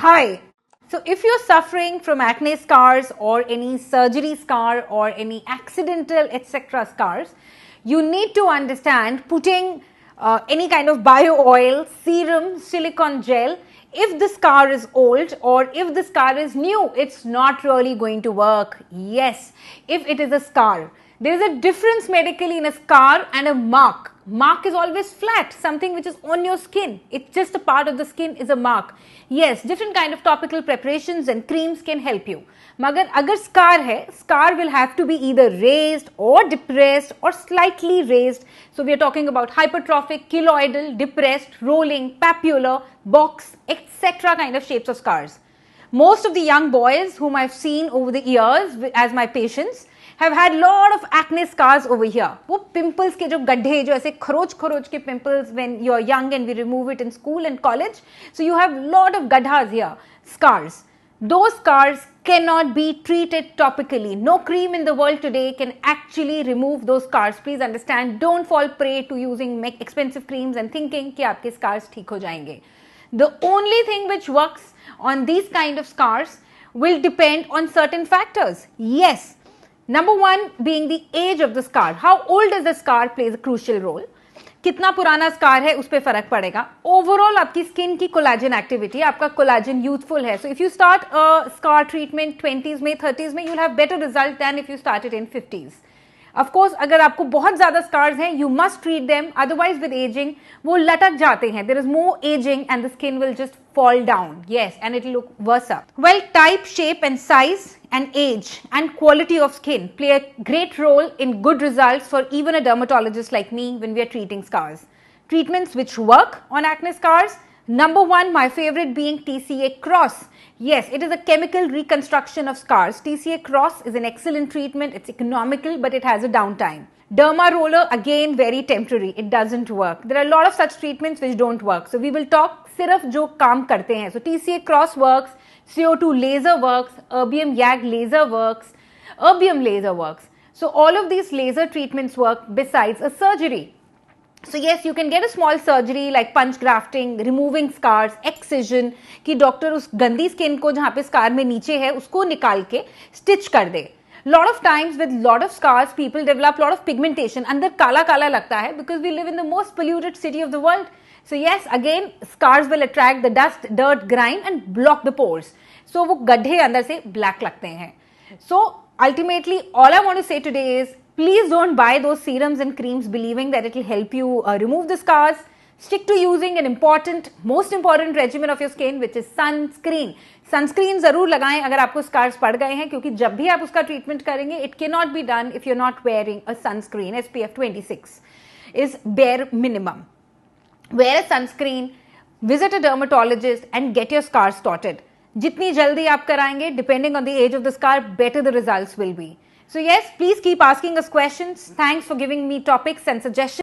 Hi. So, if you're suffering from acne scars or any surgery scar or any accidental etc. scars, you need to understand putting any kind of bio oil, serum, silicone gel. If the scar is old or if the scar is new, it's not really going to work. Yes, if it is a scar. There is a difference medically in a scar and a mark. Mark is always flat, something which is on your skin. It's just a part of the skin is a mark. Yes, different kind of topical preparations and creams can help you. मगर अगर scar है, scar will have to be either raised or depressed or slightly raised. So we are talking about hypertrophic, keloidal, depressed, rolling, papular, box, etc. kind of shapes of scars. Most of the young boys whom I've seen over the years as my patients have had lot of acne scars over here. वो pimples के जो गड्ढे जो ऐसे खरोच के pimples when you're young and we remove it in school and college. So you have lot of gaddhas here, scars. Those scars cannot be treated topically. No cream in the world today can actually remove those scars. Please understand, don't fall prey to using expensive creams and thinking कि आपके scars ठीक हो जाएंगे. The only thing which works on these kind of scars will depend on certain factors. Yes. Number one being the age of the scar. How old is the scar plays a crucial role. कितना पुराना scar है उस पर फर्क पड़ेगा. Overall आपकी skin की collagen activity, आपका कोलाजन यूथफुल है. So if you start scar treatment 20s में 30s में, you will have better result then if you started in 50s. Of course अगर आपको बहुत ज्यादा स्कार्स हैं, you must treat them, otherwise with aging वो लटक जाते हैं. There is more aging and the skin will just fall down. Yes, and it will look worse up. Well, type, shape and size and age and quality of skin play a great role in good results for even a dermatologist like me when we are treating scars. Treatments which work on acne scars. Number one, my favorite being TCA Cross. Yes, it is a chemical reconstruction of scars. TCA Cross is an excellent treatment. It's economical, but it has a downtime. Derma roller, again very temporary. It doesn't work. There are a lot of such treatments which don't work. So we will talk सिर्फ जो काम करते हैं. So TCA Cross works, CO2 laser works, erbium YAG laser works, erbium laser works. So all of these laser treatments work besides a surgery. So yes, you can get a small surgery like punch grafting, removing scars, excision कि doctor उस गंदी skin को जहाँ पे scar में नीचे है उसको निकाल के स्टिच कर दे. Lot of times with lot of scars, people develop lot of pigmentation. अंदर काला काला लगता है because we live in the most polluted city of the world. So yes, again, scars will attract the dust, dirt, grime and block the pores. So वो गड्ढे अंदर से black लगते हैं. So ultimately, all I want to say today is, please don't buy those serums and creams believing that it will help you remove the scars. Stick to using an most important regimen of your skin, which is sunscreen. Sunscreen जरूर लगाएं अगर आपको scars पड़ गए हैं, क्योंकि जब भी आप उसका treatment करेंगे, it cannot be done if you're not wearing a sunscreen. SPF 26 is bare minimum. Wear a sunscreen, visit a dermatologist and get your scars sorted. जितनी जल्दी आप कराएंगे, depending on the age of the scar, better the results will be. So yes, please keep asking us questions. Thanks for giving me topics and suggestions.